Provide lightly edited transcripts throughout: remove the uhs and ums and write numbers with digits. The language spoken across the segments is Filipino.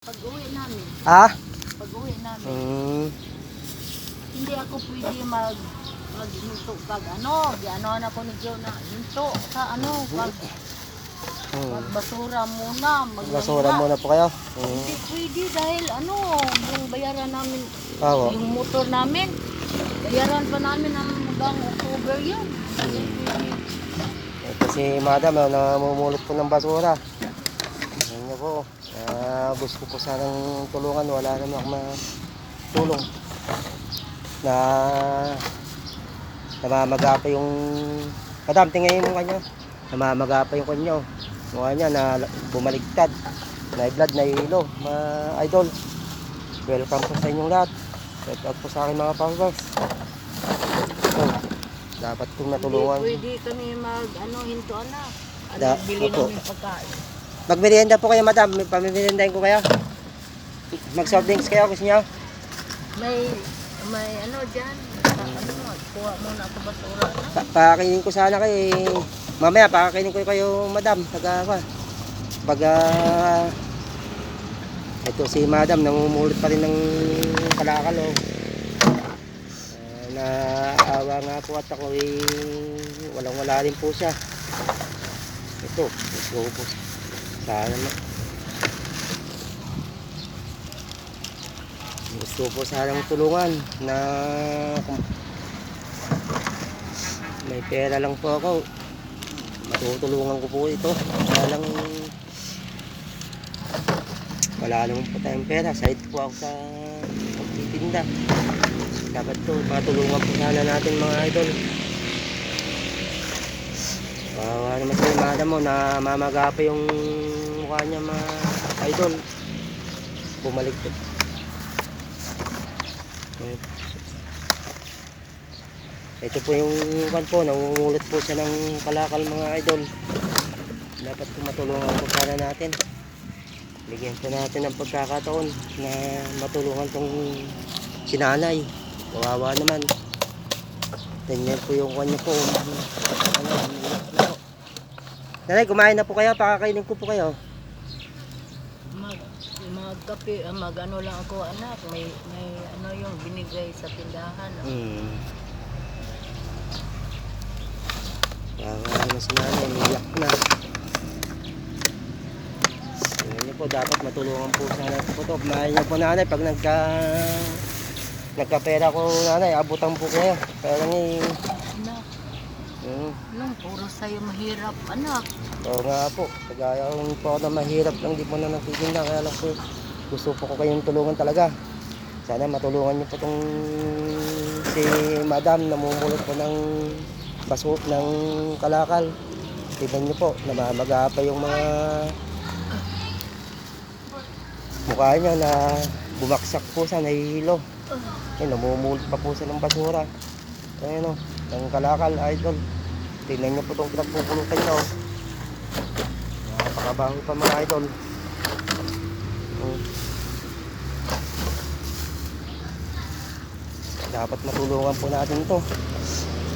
Pag-uwi namin. Ah? Pag-uwi namin. Hindi ako pwede maghinto pag ano ako ni Joe na hinto sa pag basura muna. Basura muna po kayo? Hindi pwede dahil yung bayaran namin, Oo. yung motor namin, bayaran pa namin hanggang October yun. Hindi pwede. Ito si madam, namumulot po ng basura. Ayan niyo po. Gusto ko sanang tulungan. Wala naman ako matulong. Namamaga pa yung... Madam, tingnan mo kanya. Namamaga pa yung kanyo. Mukha niya na bumaligtad. Na blood, na hilo. Mga idol, welcome po sa inyong lahat. Shout out po sa akin mga followers. So, dapat kong natulungan. Hindi pwede kami hinto bili Opo. namin pagkain. Magmerienda po kayo, madam. Pamimeriendahin ko kayo. Mag-soft drinks kayo, gusto niyo? May dyan. Kuha muna ako basura. Pakakainin ko sana kayo eh. Mamaya, pakakainin ko kayo, madam. Ito si madam, namumulot pa rin ng kalakal. Oh. Naawa nga po at ako eh, walang-wala rin po siya. Ito, gusto ko po. Sana gusto po sanang tulungan na may pera lang po ako, matutulungan ko po ito. Wala naman po tayong pera, side po ako sa pagtitinda. Dapat to matulungan po sana natin mga idol. Kawawa naman si madam mo, namamaga pa yung mukha niya mga idol. Bumaligtad. Ito po yung kan po, namumulot po siya ng kalakal mga idol. Dapat po matulungan po sana natin. Bigyan po natin ng pagkakataon na matulungan tong sinanay. Kawawa naman. Ganyan po yung kanya po. Nanay, kumain na po kayo, pakakainin ko po kayo. Magkape, lang ako anak, may yung binigay sa tindahan. Kawawa naman si nanay, umiyak na. Tingnan niyo po, dapat matulungan po sana po ito. Kumain niyo po nanay, pag nagkapera ko nanay, abutan po kayo. Pero Anak, puro sa'yo mahirap anak. Oo nga po, kagaya po na mahirap lang, di po na nagtitinda. Kaya lang po, gusto po ko kayong tulungan talaga. Sana matulungan niyo po itong si madam, namumulot po ng basot ng kalakal. Tignan niyo po, namamaga pa yung mga mukha niya na bumaksak po sa nahihilo. Namumulot pa po siya ng basura. Ayan o, ng kalakal idol. Tignan niyo po itong pinagpupulutan niya o. Napakabaho pa mga idol. Dapat matulungan po natin ito.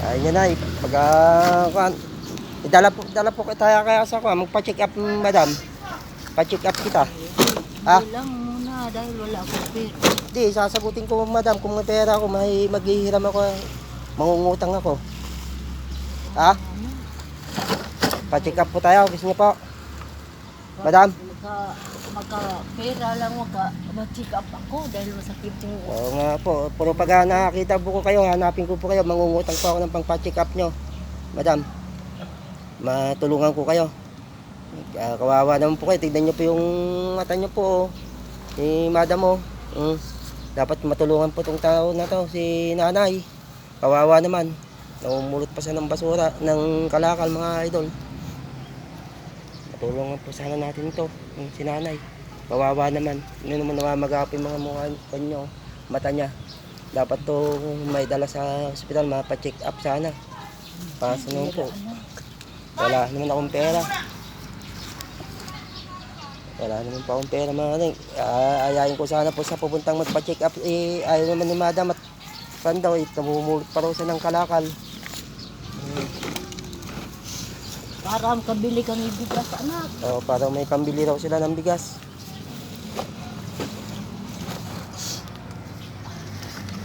Ayun niya na, dala po tayo kaya sa magpa-check up madam. Pa-check up kita. Hindi lang muna dahil wala akong pera. Hindi, sasagutin ko madam kung may pera ako, maghihiram ako, mangungutang ako. Pa-check up po tayo, gusto niyo po? Madam? Magka-pera lang mag-check up ako dahil masakit yung... Oo nga po, puro pag nakakita po ko kayo, hanapin ko po kayo, mangungutang po ako ng pang-check up nyo. Madam, matulungan ko kayo. Kawawa naman po kayo, tignan nyo po yung mata nyo po. Si madam mo, dapat matulungan po itong tao na to, si nanay. Kawawa naman, namumulot pa siya ng basura, ng kalakal mga idol. Matulungan po sana natin ito, si nanay. Kawawa naman, hindi naman namamagapin mga mukha kanyo, mata niya. Dapat to may dala sa ospital, mapa-check up sana. Paso naman po. Wala naman akong pera. Wala naman pa akong pera mga kanay. Ayayin ko sana po sa pupuntang magpa-check up. Ayaw naman ni madam at daw, namumulot pa raw siya ng kalakal. Para kabili kang bigas anak. Para may pambili raw sila ng bigas.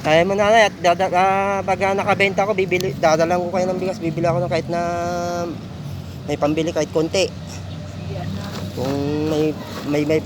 Kaya mo nanay at pag nakabenta ko, dadalang ko kayo ng bigas, bibili ako ng kahit na may pambili kahit konti. Sige, anak. Kung may